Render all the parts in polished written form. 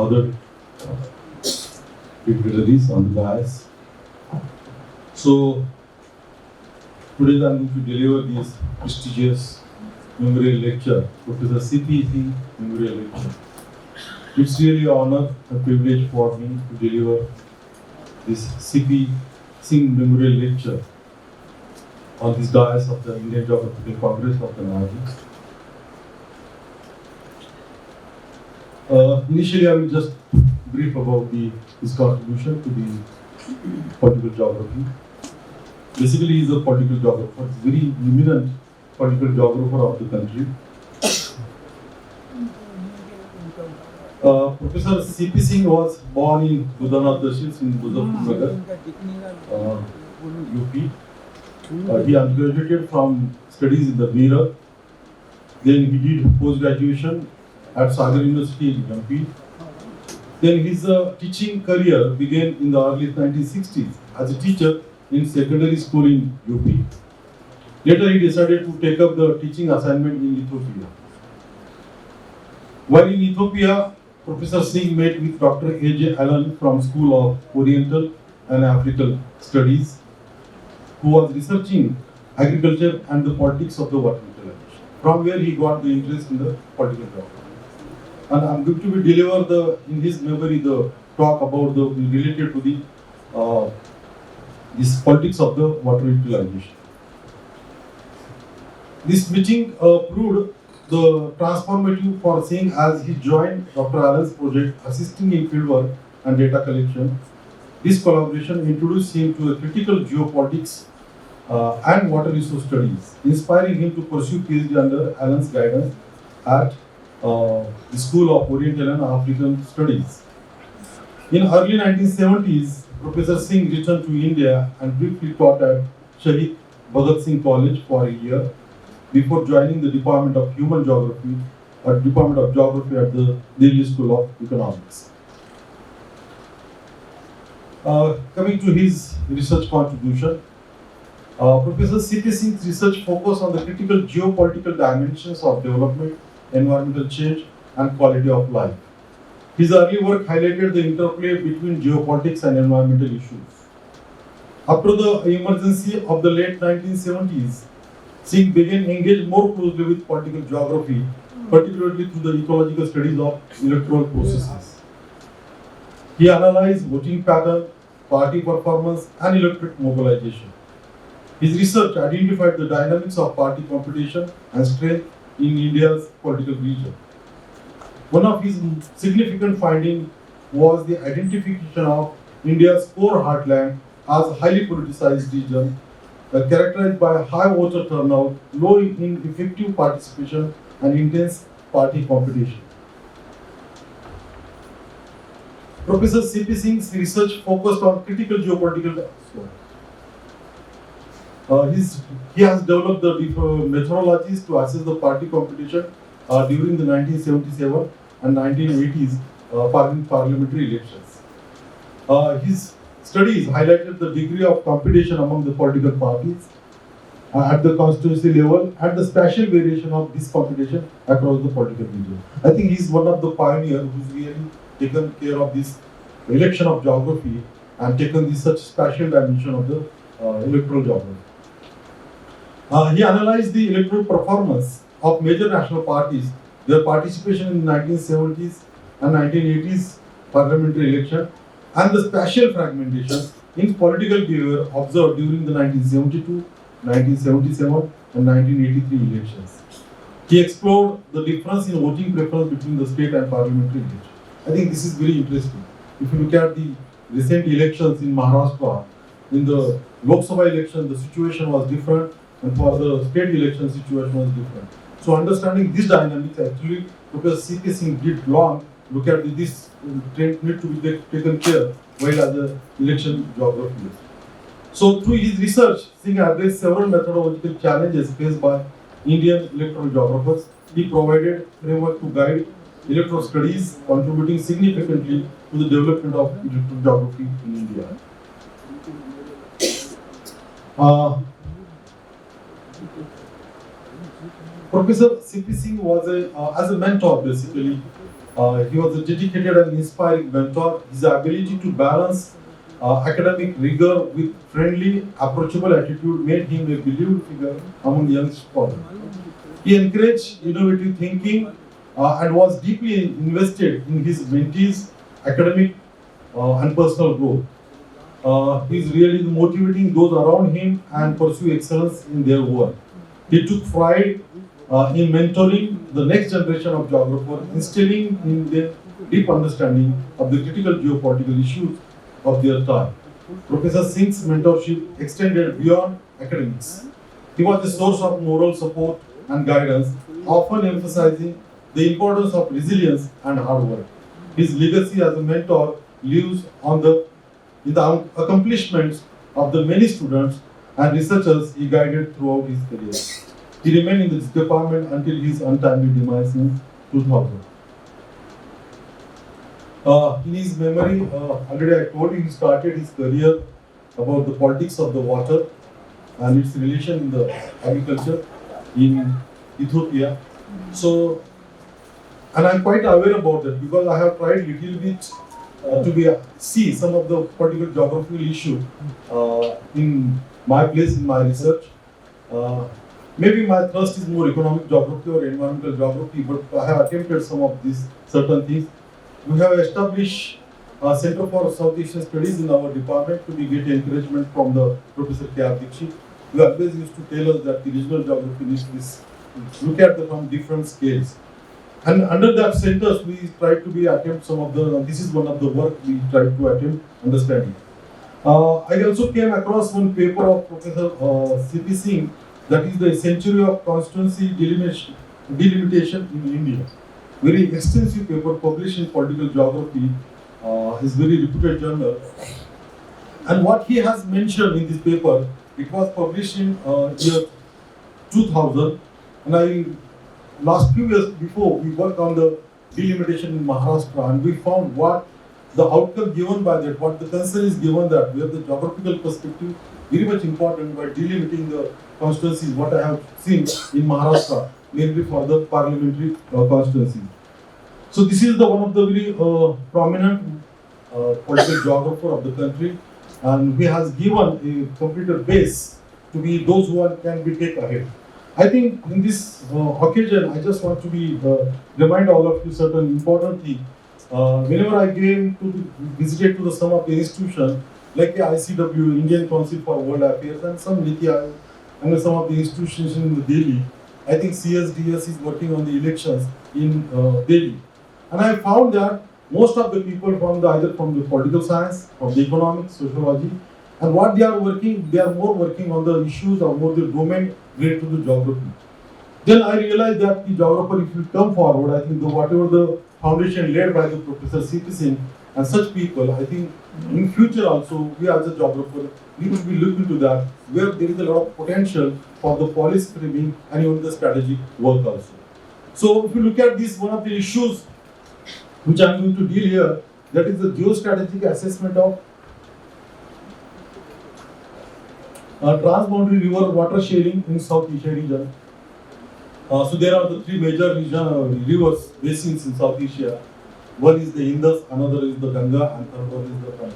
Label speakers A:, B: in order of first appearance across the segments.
A: other dignitaries on the dais. So today I am going to deliver this prestigious memorial lecture, Professor C.P. Singh Memorial Lecture. It's really an honor and privilege for me to deliver this C.P. Singh Memorial Lecture on this dais of the Indian Geographical Congress of the Navy. Initially, I will just brief about his contribution to the political geography. Basically, he is a political geographer, very eminent political geographer of the country. Professor C.P. Singh was born in Budanath Tashils in Muzaffarnagar, UP. He graduated from studies in the Meerut. Then he did post-graduation at Sagar University in MP. Then his teaching career began in the early 1960s as a teacher in secondary school in UP. Later he decided to take up the teaching assignment in Ethiopia. While in Ethiopia, Professor Singh met with Dr. A.J. Allen from School of Oriental and African Studies, who was researching agriculture and the politics of the water utilization, from where he got the interest in the political geography. And I'm going to deliver in his memory the talk about related to the this politics of the water utilization. This meeting proved the transformative for Singh as he joined Dr. Allen's project, assisting in fieldwork and data collection. This collaboration introduced him to the critical geopolitics and water resource studies, inspiring him to pursue PhD under Allen's guidance at the School of Oriental and African Studies. In early 1970s, Professor Singh returned to India and briefly taught at Shahid Bhagat Singh College for a year before joining the Department of Human Geography at Department of Geography at the Delhi School of Economics. Coming to his research contribution, Professor C.P. Singh's research focused on the critical geopolitical dimensions of development, environmental change, and quality of life. His early work highlighted the interplay between geopolitics and environmental issues. After the emergency of the late 1970s, Singh began engaged more closely with political geography, particularly through the ecological studies of electoral processes. He analyzed voting pattern, party performance, and electorate mobilization. His research identified the dynamics of party competition and strength in India's political region. One of his significant findings was the identification of India's core heartland as a highly politicized region characterized by high voter turnout, low in effective participation, and intense party competition. Professor C.P. Singh's research focused on critical geopolitical. He has developed the methodologies to assess the party competition during the 1977 and 1980s parliamentary elections. His studies highlighted the degree of competition among the political parties at the constituency level and the spatial variation of this competition across the political region. I think he is one of the pioneers who's really taken care of this election of geography and taken this such spatial dimension of the electoral geography. He analyzed the electoral performance of major national parties, their participation in the 1970s and 1980s parliamentary election, and the spatial fragmentation in political behavior observed during the 1972, 1977, and 1983 elections. He explored the difference in voting preference between the state and parliamentary elections. I think this is very interesting. If you look at the recent elections in Maharashtra, in the Lok Sabha election, the situation was different, and for the state election, situation was different. So understanding this dynamics, actually, Professor C.P. Singh did long look at this trend need to be taken care while as an election geography. So through his research, Singh addressed several methodological challenges faced by Indian electoral geographers. He provided framework to guide electoral studies, contributing significantly to the development of electoral geography in India. Professor C.P. Singh was as a mentor basically He was a dedicated and inspiring mentor. His ability to balance academic rigor with friendly, approachable attitude made him a beloved figure among young scholars. He encouraged innovative thinking and was deeply invested in his mentees' academic and personal growth. He's really motivating those around him and pursue excellence in their work. He took pride in mentoring the next generation of geographers, instilling in them deep understanding of the critical geopolitical issues of their time. Professor Singh's mentorship extended beyond academics. He was a source of moral support and guidance, often emphasizing the importance of resilience and hard work. His legacy as a mentor lives in the accomplishments of the many students and researchers he guided throughout his career. He remained in this department until his untimely demise in 2000. In his memory, already I told you he started his career about the politics of the water and its relation in the agriculture in Ethiopia. So, and I'm quite aware about that because I have tried little bit see some of the particular geographical issue in my place in my research. Maybe my thrust is more economic geography or environmental geography, but I have attempted some of these certain things. We have established a Center for South Asian Studies in our department to be get encouragement from the Professor K.R. Dixit. We always used to tell us that the regional geography needs to be look at them from different scales. And under that centers, we try to be attempt some of the, this is one of the work we try to attempt understanding. I also came across one paper of Professor C.P. Singh, that is the Century of Constituency Delimitation in India. Very extensive paper published in Political Geography, his very reputed journal. And what he has mentioned in this paper, it was published in year 2000, and last few years before, we worked on the delimitation in Maharashtra, and we found what the outcome given by that, what the concern is given that, where the geographical perspective very much important by delimiting the constituencies, what I have seen in Maharashtra, mainly for the parliamentary constituencies. So this is the one of the very prominent political geographer of the country, and he has given a computer base to be those who can be take ahead. I think in this occasion, I just want to be remind all of you certain important thing. Whenever I came to visited to some of the institutions like the ICW, Indian Council for World Affairs, and some NITI Aayog, and some of the institutions in the Delhi, I think CSDS is working on the elections in Delhi, and I found that most of the people from either from the political science, from the economics, sociology, and what they are working, they are more working on the issues or more the domain related to the geography. Then I realized that the geographer, if you come forward, I think whatever the foundation led by the Professor C.P. Singh and such people, I think in future also, we as a geographer, we will be looking to that, where there is a lot of potential for the policy framing and even the strategic work also. So if you look at this, one of the issues which I am going to deal here, that is the geostrategic assessment of transboundary river water sharing in South Asia region. So there are the three major rivers basins in South Asia. One is the Indus, another is the Ganga, and third one is the Kali.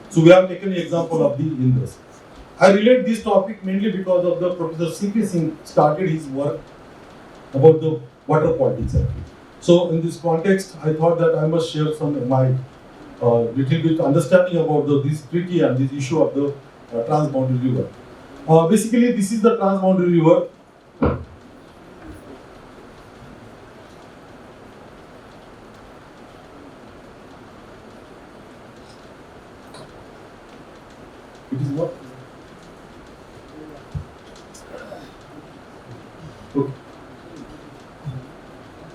A: So we have taken an example of the Indus. I relate this topic mainly because of the Professor C.P. Singh started his work about the water politics. So in this context, I thought that I must share some of my little bit understanding about this treaty and this issue of the transboundary river. Basically, this is the transboundary river. It is what? Okay.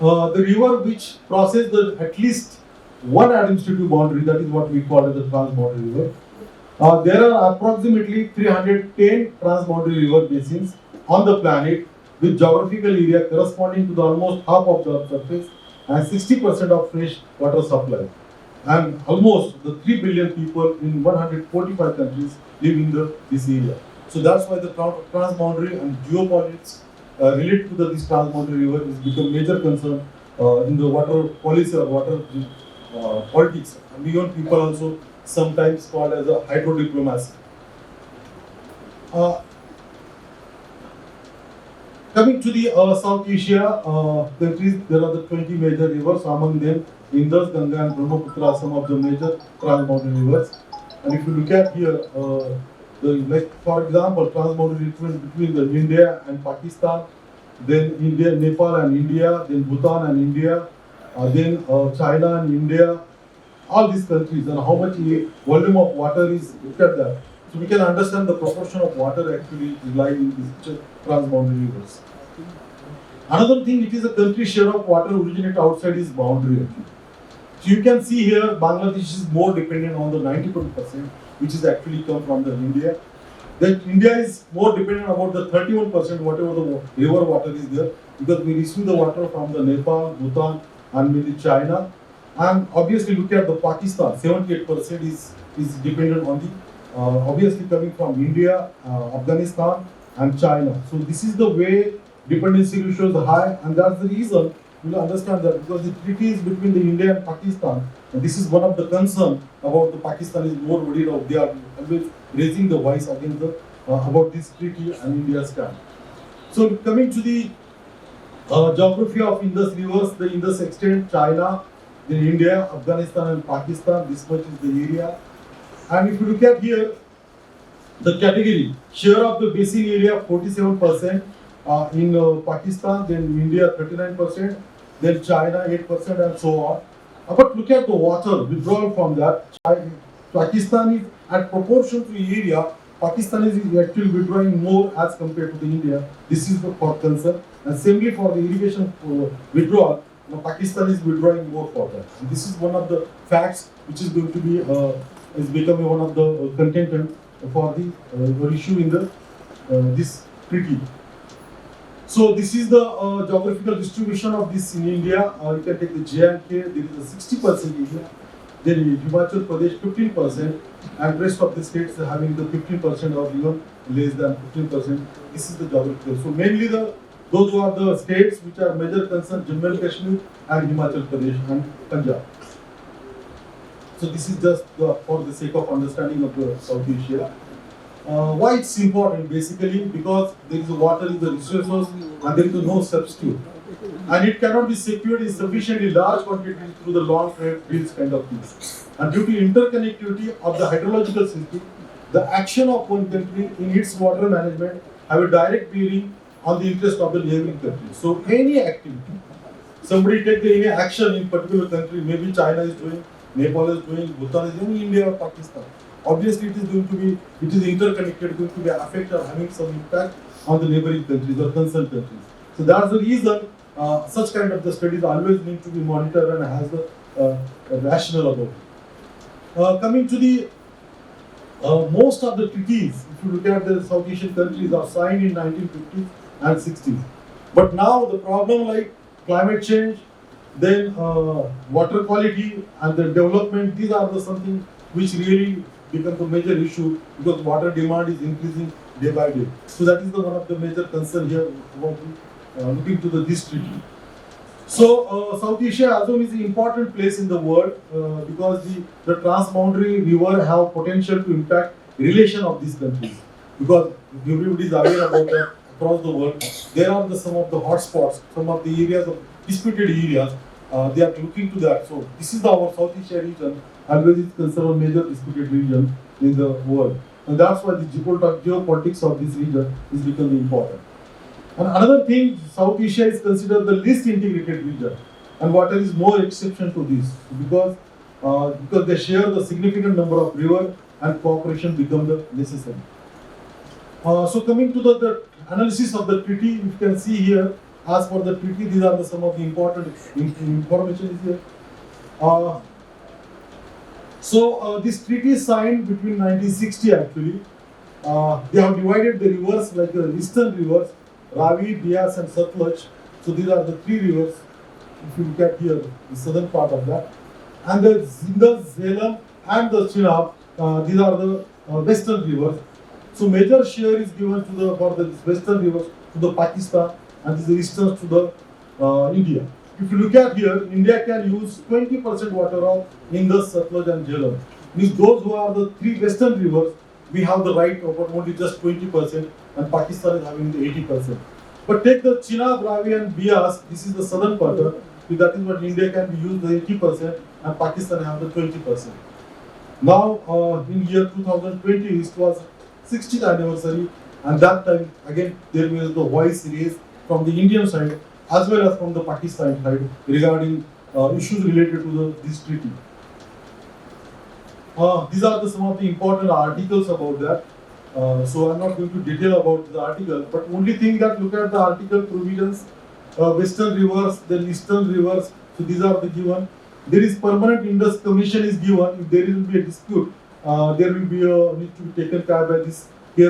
A: The river which crosses at least one administrative boundary, that is what we call as the transboundary river. There are approximately 310 transboundary river basins on the planet with geographical area corresponding to the almost half of the surface and 60% of fresh water supply. And almost the 3 billion people in 145 countries live in this area. So that's why the transboundary and geopolitics related to this transboundary river has become major concern in the water policy or water politics. And even people also sometimes called as a hydrodiplomacy. Uh, Coming to the South Asia countries, there are the 20 major rivers, among them Indus, Ganga and Brahmaputra are some of the major transboundary rivers. And if you look at here, like for example, transboundary between the India and Pakistan, then India, Nepal and India, then Bhutan and India, then China and India, all these countries, and how much volume of water is, look at that. So we can understand the proportion of water actually lying in these transboundary rivers. Another thing, it is a country share of water originate outside its boundary. So you can see here, Bangladesh is more dependent on the 90%, which is actually come from the India. Then India is more dependent about the 31%, whatever the river water is there, because we receive the water from the Nepal, Bhutan, and maybe China. And obviously, look at the Pakistan, 78% is dependent on the obviously coming from India, Afghanistan, and China. So this is the way dependency ratios are high, and that's the reason you will understand that, because the treaty is between the India and Pakistan, and this is one of the concern about the Pakistan is more worried of, they are always raising the voice against the about this treaty and India's stand. So coming to the geography of Indus rivers, the Indus extend China, then India, Afghanistan and Pakistan, this much is the area. And if you look at here, the category, share of the basin area 47%, in Pakistan, then India 39%, then China 8% and so on. But look at the water withdrawal from that. Pakistan is at proportion to area, Pakistan is actually withdrawing more as compared to the India. This is the for concern. And similarly for the irrigation withdrawal, Pakistan is withdrawing more for that. And this is one of the facts which is going to be is becoming one of the contention for the issue in the this treaty. So this is the geographical distribution of this in India. You can take the J&K, there is a 60% area. Then Himachal Pradesh 15%, and rest of the states are having the 15% or even less than 15%. This is the geographical. So mainly those who are the states which are major concern, Jammu and Kashmir and Himachal Pradesh and Punjab. So this is just for the sake of understanding of the South Asia. Why it's important? Basically because there is water is the resource and there is no substitute, and it cannot be secured in sufficiently large quantities through the long trade fields kind of things. And due to interconnectivity of the hydrological system, the action of one country in its water management have a direct bearing on the interest of the neighboring country. So any activity, somebody take any action in particular country, maybe China is doing, Nepal is doing, Bhutan is doing, India or Pakistan. Obviously, it is going to be, it is interconnected, going to be affect or having some impact on the neighboring countries or concerned countries. So that's the reason such kind of the studies always need to be monitored and has the rationale about it. Coming to the most of the treaties, if you look at the South Asian countries, are signed in 1950s and 60s. But now the problem like climate change, then water quality and the development, these are the something which really become the major issue, because water demand is increasing day by day. So that is the one of the major concern here about looking to this treaty. So South Asia also is an important place in the world because the transboundary river have potential to impact relation of these countries, because everybody is aware about that across the world. There are some of the hotspots, some of the areas of disputed areas. They are looking to that. So this is our South Asia region, always is considered a major disputed region in the world, and that's why the geopolitics of this region is becoming important. And another thing, South Asia is considered the least integrated region, and water is no exception to this, because they share the significant number of rivers and cooperation become the necessary. So coming to the analysis of the treaty, you can see here, as for the treaty, these are some of the important information is here. So this treaty is signed between 1960 actually. They have divided the rivers like the eastern rivers, Ravi, Bias and Satluj. So these are the three rivers. If you look at here, the southern part of that. And the Indus, Jhelum and the Chenab, these are the western rivers. So major share is given to for the western rivers to the Pakistan, and the eastern to the India. if you look at here, India can use 20% water of Indus, Satluj and Jhelum. Means those who are the three western rivers, we have the right of only just 20% and Pakistan is having the 80%. But take the Chenab, Ravi and Bias, this is the southern part, that is what India can be used the 80% and Pakistan have the 20%. Now in year 2020, it was 60th anniversary and that time again there was the voice raised from the Indian side as well as from the Pakistan side regarding issues related to this treaty. These are some of the important articles about that. So I'm not going to detail about the article, but only thing that look at the article provisions, western rivers, then eastern rivers. So these are the given. There is permanent Indus Commission is given. If there will be a dispute, there will be a need to be taken care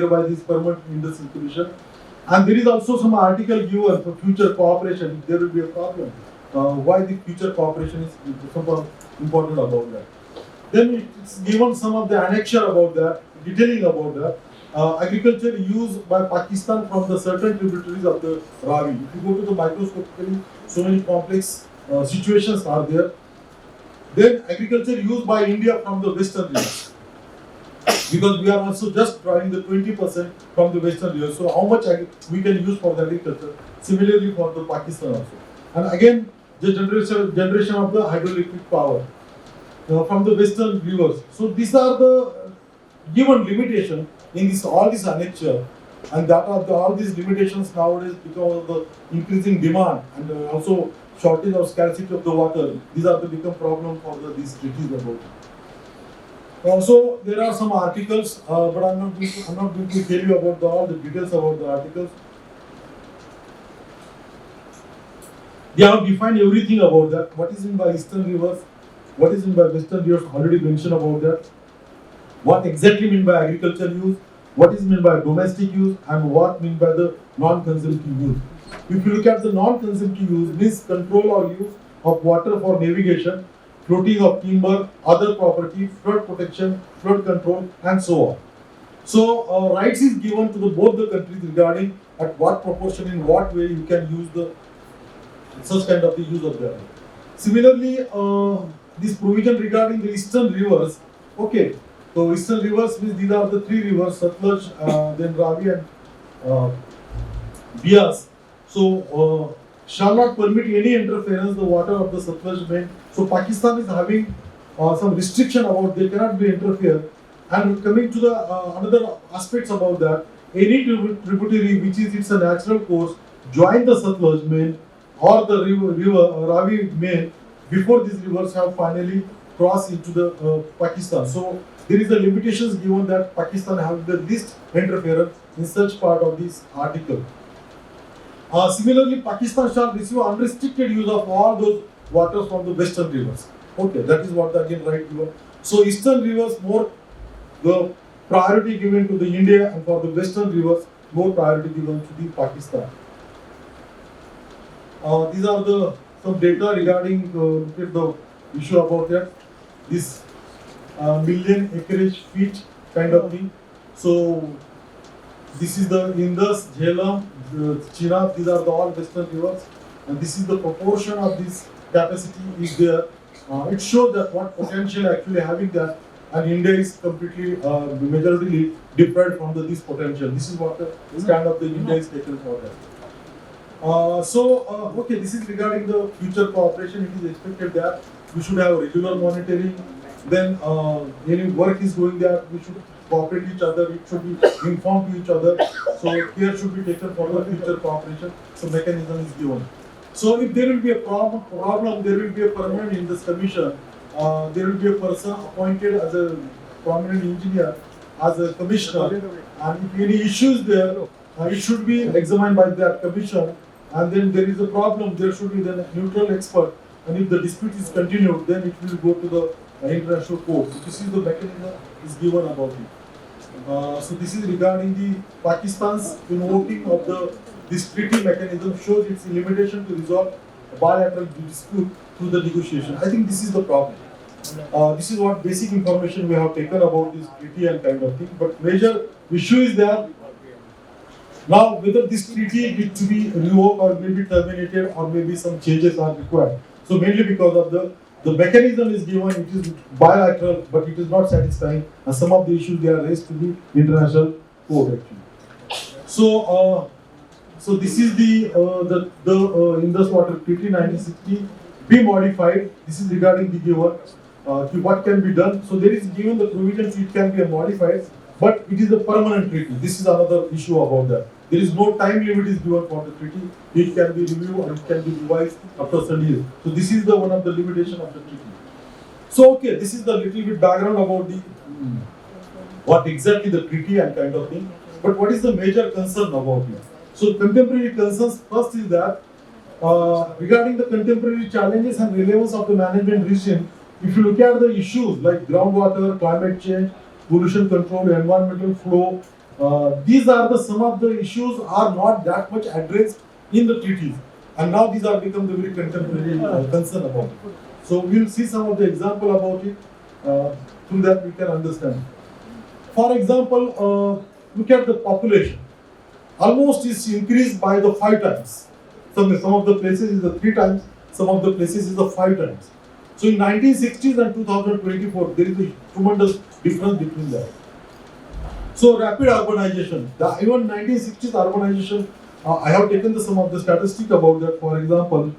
A: by this permanent Indus Commission. And there is also some article given for future cooperation. If there will be a problem, why the future cooperation is important about that. Then it's given some of the annexure about that, detailing about that. Agriculture used by Pakistan from the certain tributaries of the Ravi. If you go to the microscopically, so many complex situations are there. Then agriculture used by India from the western rivers. Because we are also just drawing the 20% from the western rivers. So how much we can use for the agriculture? Similarly for the Pakistan also. And again, the generation of the hydroelectric power from the western rivers. So these are the given limitation in all this annexure, and that are all these limitations nowadays because of the increasing demand and also shortage or scarcity of the water. These are the become problem for these treaties about it. Also, there are some articles, but I'm not going to tell you about all the details about the articles. They have defined everything about that. What is meant by eastern rivers? What is meant by western rivers? Already mentioned about that. What exactly mean by agriculture use? What is meant by domestic use? And what mean by the non-consumptive use? If you look at the non-consumptive use, means control or use of water for navigation, floating of timber, other property, flood protection, flood control, and so on. So rights is given to both the countries regarding at what proportion, in what way you can use the such kind of the use of the land. Similarly, this provision regarding the eastern rivers. Okay, so eastern rivers means these are the three rivers: Satluj, then Ravi, and Bias. So shall not permit any interference the water of the Satluj main. So Pakistan is having some restriction about they cannot be interfered. And coming to the another aspects about that, any tributary which is its a natural course join the Satluj main or the river Ravi main before these rivers have finally crossed into the Pakistan. So there is a limitations given that Pakistan have the least interference in such part of this article. Similarly, Pakistan shall receive unrestricted use of all those waters from the western rivers. Okay, that is what again right given. So eastern rivers more the priority given to the India, and for the western rivers more priority given to the Pakistan. These are the some data regarding the issue about that. This million acreage feet kind of thing. So this is the Indus, Jhelum, Chenab. These are the all western rivers, and this is the proportion of this capacity is there. It shows that what potential actually having that, and India is completely majorly deprived from this potential. This is what the stand of the India is taken for that. Okay, this is regarding the future cooperation. It is expected that we should have regular monitoring. Then any work is going there, we should cooperate each other. It should be informed to each other. So care should be taken for the future cooperation. So mechanism is given. So if there will be a problem, there will be a permanent in this commission. There will be a person appointed as a prominent engineer, as a commissioner, and if any issues there, it should be examined by that commission. And then there is a problem, there should be then a neutral expert. And if the dispute is continued, then it will go to the international court. So this is the mechanism is given about it. So this is regarding the Pakistan's invoking of this treaty mechanism shows its limitation to resolve a bilateral dispute through the negotiation. I think this is the problem. This is what basic information we have taken about this treaty and kind of thing. But major issue is that Now, whether this treaty needs to be revoked or maybe terminated or maybe some changes are required. So mainly because of the mechanism is given, it is bilateral, but it is not satisfying, and some of the issues they are raised to the international court actually. So this is the Indus Water Treaty 1960 be modified. This is regarding the given what can be done. So there is given the provisions it can be modified, but it is a permanent treaty. This is another issue about that. There is no time limit is given for the treaty. It can be reviewed or it can be revised after some years. So this is the one of the limitation of the treaty. So okay, this is the little bit background about the what exactly the treaty and kind of thing. But what is the major concern about it? So contemporary concerns first is that regarding the contemporary challenges and relevance of the management regime, if you look at the issues like groundwater, climate change, pollution control, environmental flow, these are the some of the issues are not that much addressed in the treaties, and now these are become the very contemporary concern about it. So we will see some of the example about it. Through that we can understand. For example, look at the population. Almost is increased by the 5 times. Some of the places is the 3 times, some of the places is the 5 times. So in 1960s and 2024, there is a tremendous difference between that. So rapid urbanization. Even 1960s urbanization, I have taken some of the statistics about that. For example,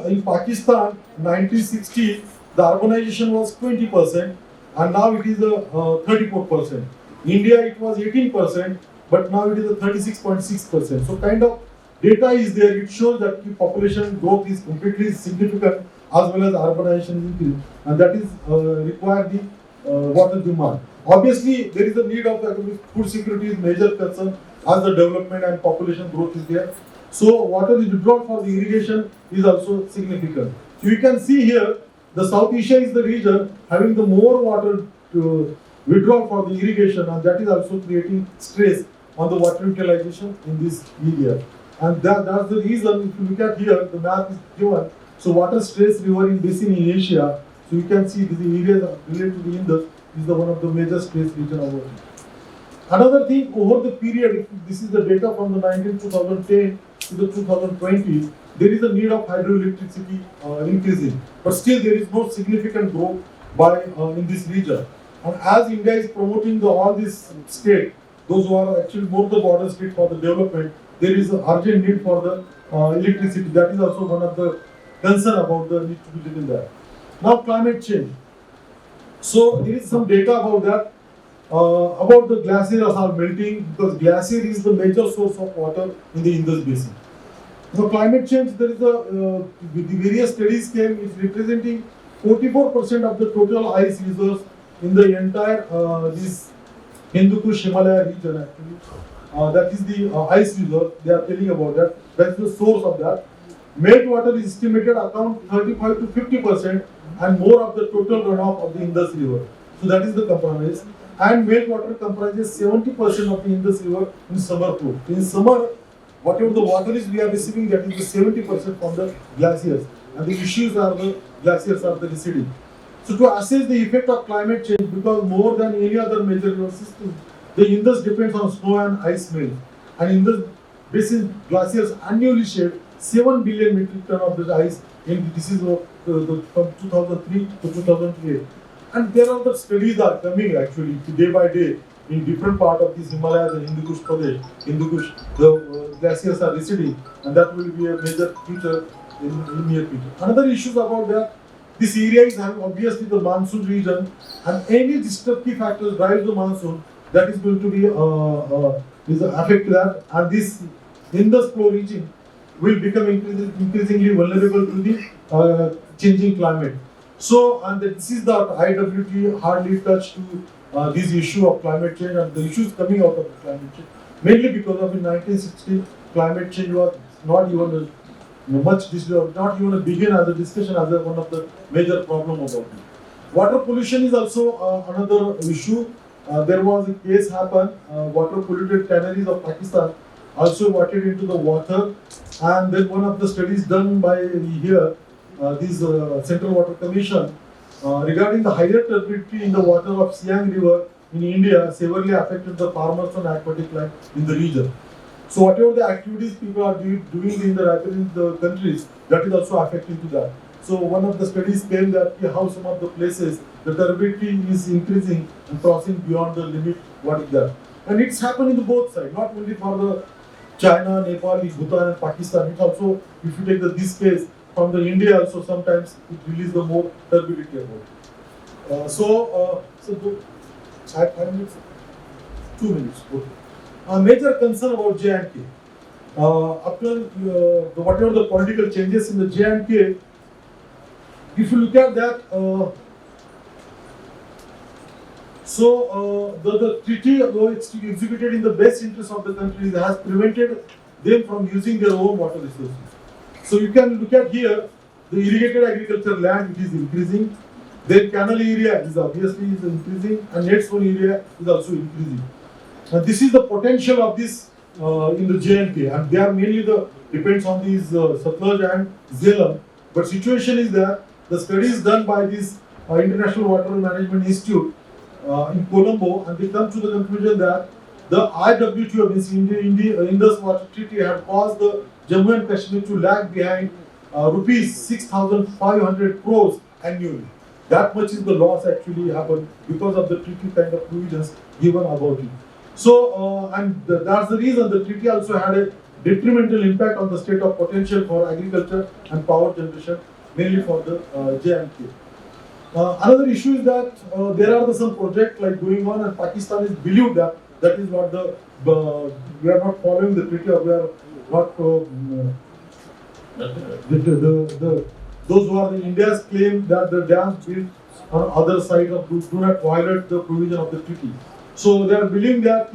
A: in Pakistan, 1960, the urbanization was 20%, and now it is 34%. India, it was 18%, but now it is a 36.6%. So kind of data is there. It shows that the population growth is completely significant as well as urbanization increase, and that is require the water demand. Obviously, there is a need of food security is major concern as the development and population growth is there. So water is withdrawn for the irrigation is also significant. So you can see here, the South Asia is the region having the more water to withdraw for the irrigation, and that is also creating stress on the water utilization in this area. And that's the reason, if you look at here, the map is given. So water stress river in basin in Asia. So you can see the area related to the Indus is the one of the major stress region over here. Another thing, over the period, if this is the data from the 2010 to the 2020, there is a need of hydroelectricity increasing, but still there is no significant growth by in this region. And as India is promoting all these states, those who are actually more the border state for the development, there is an urgent need for the electricity. That is also one of the concern about the need to be written there. Now climate change. So there is some data about that. About the glaciers are melting because glacier is the major source of water in the Indus basin. So climate change, there is the various studies came is representing 44% of the total ice reserves in the entire this Hindu Kush Himalaya region actually. That is the ice reserve. They are telling about that. That's the source of that. Meltwater is estimated account 35 to 50% and more of the total runoff of the Indus River. So that is the compromise. And meltwater comprises 70% of the Indus River in summer flow. In summer, whatever the water is we are receiving, that is the 70% from the glaciers. And the issues are the glaciers are the receding. So to assess the effect of climate change, because more than any other major river system, the Indus depends on snow and ice melt. And Indus basin glaciers annually shed 7 billion metric ton of the ice in this is from 2003 to 2008. And there are the studies are coming actually day by day in different part of this Himalaya, the Hindu Kush Pradesh, Hindu Kush, the glaciers are receding, and that will be a major feature in near future. Another issue about that, this area is having obviously the monsoon region, and any destructive factors drive the monsoon, that is going to be affect that, and this Indus flow region will become increasingly vulnerable to the changing climate. So, and this is the IWT hardly touched to this issue of climate change and the issues coming out of the climate change. Mainly because of in 1960, climate change was not even not even a begin as a discussion as one of the major problem about it. Water pollution is also another issue. There was a case happen, water polluted canneries of Pakistan also watered into the water, and then one of the studies done by here, this Central Water Commission, regarding the higher turbidity in the water of Siang River, in India severely affected the farmers and aquatic life in the region. So whatever the activities people are doing in the countries, that is also affecting to that. So one of the studies came that how some of the places the turbidity is increasing and crossing beyond the limit what is there. And it's happening to both sides, not only for the China, Nepal, Bhutan and Pakistan. It's also, if you take this case, from the India also sometimes it releases the more turbidity about it. I need 2 minutes. Okay. A major concern about J&K. After whatever the political changes in the J&K, if you look at that, the treaty, though it's executed in the best interest of the country, has prevented them from using their own water resources. So you can look at here, the irrigated agriculture land, it is increasing. Then canal area is obviously increasing, and net zone area is also increasing. And this is the potential of this in the J&K, and they are mainly depends on these Satluj and Jhelum. But situation is that the studies done by this International Water Management Institute in Colombo, and they come to the conclusion that the IWTO, means Indus Water Treaty, had caused the Jammu and Kashmir to lag behind rupees 6,500 crores annually. That much is the loss actually happened because of the treaty kind of provisions given about it. So, that's the reason the treaty also had a detrimental impact on the state of potential for agriculture and power generation, mainly for the J&K. Another issue is that there are some projects like going on, and Pakistan is believed that that is not we are not following the treaty, or we are not those who are the India's claim that the dams built on other side of do not violate the provision of the treaty. So they are believing that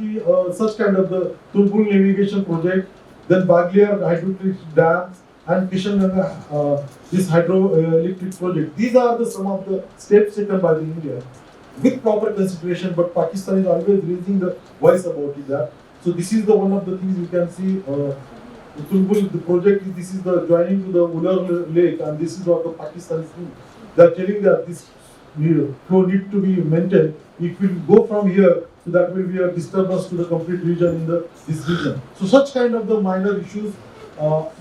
A: such kind of the Tulpul navigation project, then Baglia hydroelectric dams, and Kishanganj this hydroelectric project. These are some of the steps taken by the India with proper consideration. But Pakistan is always raising the voice about it. That so this is the one of the things you can see. Tulpul, the project, this is the joining to the Ular Lake, and this is what the Pakistan is doing. They are telling that this flow need to be maintained. It will go from here, so that will be a disturbance to the complete region in this region. So such kind of the minor issues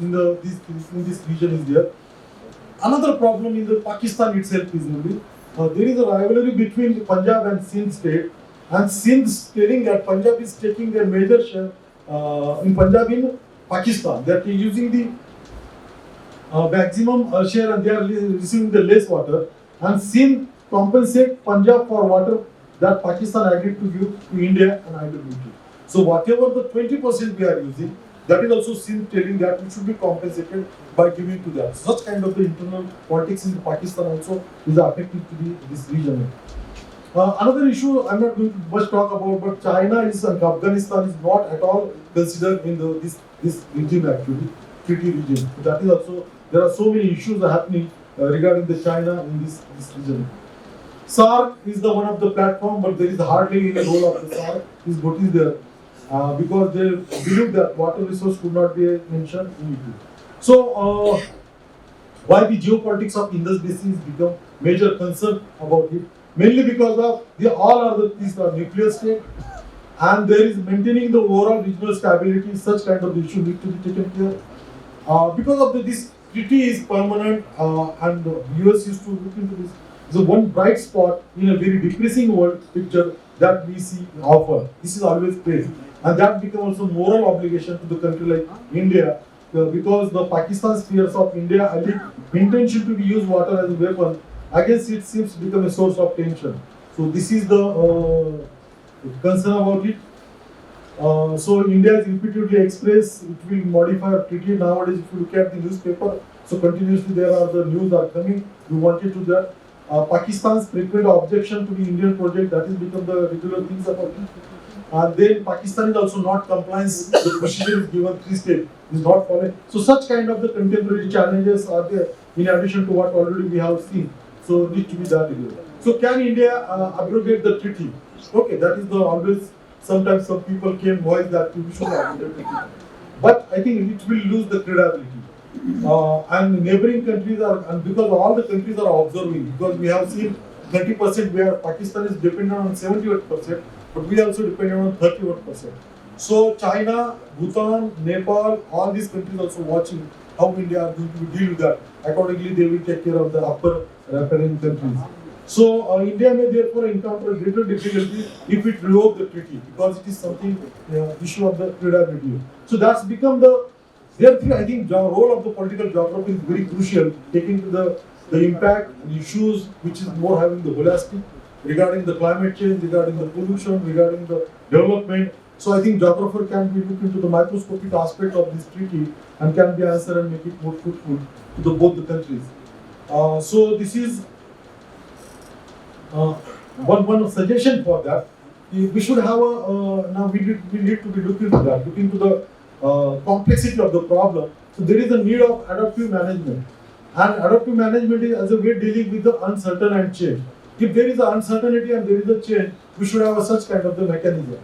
A: in this region is there. Another problem in the Pakistan itself is really there is a rivalry between Punjab and Sindh state, and Sindh telling that Punjab is taking a major share in Punjab in Pakistan. They are using the maximum share, and they are receiving the less water. And Sindh compensate Punjab for water that Pakistan agreed to give to India and IWT. So whatever the 20% we are using, that is also Sindh telling that we should be compensated by giving to them. Such kind of the internal politics in Pakistan also is affecting to this region. Another issue I'm not going to much talk about, but China and Afghanistan is not at all considered in this regime actually, treaty regime. So that is also, there are so many issues happening regarding the China in this region. SAARC is the one of the platform, but there is hardly any role of the SAARC. Is what is there because they believe that water resource could not be mentioned in it. So why the geopolitics of Indus Basin has become major concern about it? Mainly because of these are nuclear state, and there is maintaining the overall regional stability. Such kind of issue need to be taken care. Because of this treaty is permanent, and the US used to look into this. So one bright spot in a very depressing world picture that we see offer. This is always praised, and that becomes also moral obligation to the country like India, because the Pakistan's fears of India intention to be used water as a weapon against it seems to become a source of tension. So this is the concern about it. So India has repeatedly expressed it will modify a treaty. Nowadays, if you look at the newspaper, so continuously there are the news are coming. We wanted to that. Pakistan's frequent objection to the Indian project, that has become the regular things about it. Then Pakistan is also not compliance. The procedure is given 3 states is not followed. So such kind of the contemporary challenges are there in addition to what already we have seen. So need to be that regular. So can India abrogate the treaty? Okay, that is the always. Sometimes some people came voice that we should abrogate the treaty, but I think it will lose the credibility. And neighboring countries are, and because all the countries are observing, because we have seen 20%, where Pakistan is dependent on 71%, but we also dependent on 31%. So China, Bhutan, Nepal, all these countries also watching how India are going to deal with that. Accordingly, they will take care of the upper referring countries. So India may therefore encounter greater difficulty if it revoke the treaty, because it is something issue of the trade review. So that's become the therefore I think the role of the political geography is very crucial, taking to the impact and issues which is more having the holistic regarding the climate change, regarding the pollution, regarding the development. So I think geographer can be look into the microscopic aspect of this treaty and can be answer and make it more fruitful to both the countries. So this is one suggestion for that. We should have a now we need to be looking to that, looking to the complexity of the problem. So there is a need of adaptive management, and adaptive management is as a way dealing with the uncertain and change. If there is an uncertainty and there is a change, we should have a such kind of the mechanism.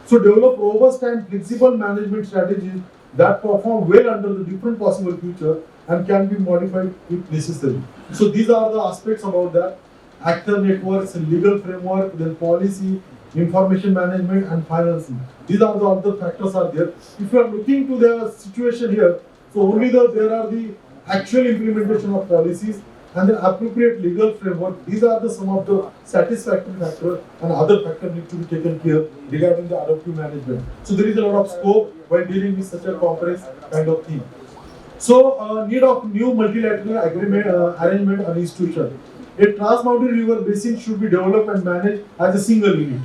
A: So develop robust and flexible management strategies that perform well under the different possible future and can be modified if necessary. So these are the aspects about that. Actor networks, legal framework, then policy, information management and financing. These are the other factors are there. If you are looking to the situation here, so only there are the actual implementation of policies and the appropriate legal framework. These are the some of the satisfactory factors, and other factors need to be taken care regarding the adaptive management. So there is a lot of scope while dealing with such a complex kind of thing. So need of new multilateral agreement, arrangement and institution. A transboundary river basin should be developed and managed as a single unit.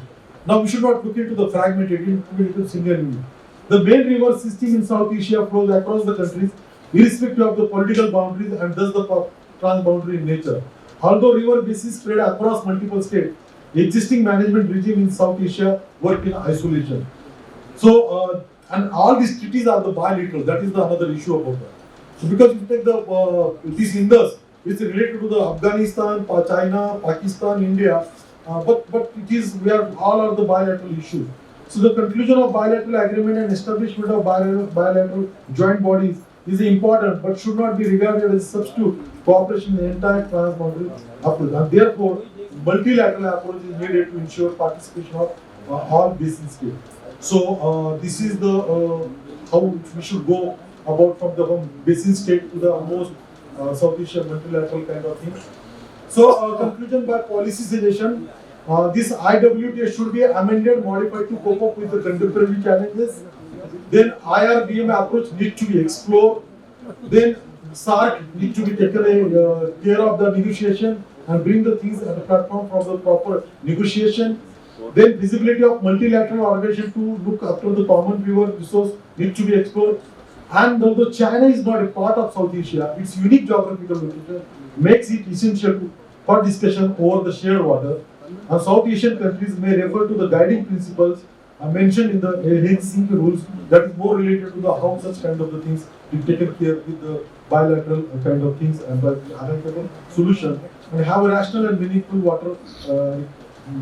A: Now we should not look into the fragmented, it should be into single unit. The main river system in South Asia flows across the countries, irrespective of the political boundaries, and thus the transboundary in nature. Although river basins spread across multiple states, the existing management regime in South Asia work in isolation. So, and all these treaties are the bilateral. That is the another issue about that. So, because if you take the these Indus, it's related to the Afghanistan, China, Pakistan, India, but it is we are all are the bilateral issues. So, the conclusion of bilateral agreement and establishment of bilateral joint bodies is important, but should not be regarded as substitute cooperation in the entire transboundary approach. And therefore, multilateral approach is needed to ensure participation of all basin states. So this is the how we should go about from the basin state to the almost South Asian multilateral kind of thing. So conclusion by policy suggestion. This IWTA should be amended, modified to cope up with the contemporary challenges. Then IRBM approach need to be explored. Then SARC need to be taken care of the negotiation and bring the things at the platform for the proper negotiation. Then visibility of multilateral organization to look after the common river resource need to be explored. And although China is not a part of South Asia, its unique geographical location makes it essential for discussion over the shared water. And South Asian countries may refer to the guiding principles mentioned in the Helsinki rules, that is more related to the how such kind of the things be taken care with the bilateral kind of things and by amicable solution, and have a rational and meaningful water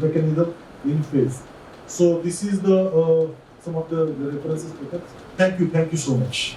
A: mechanism in place. So this is the some of the references taken. Thank you so much.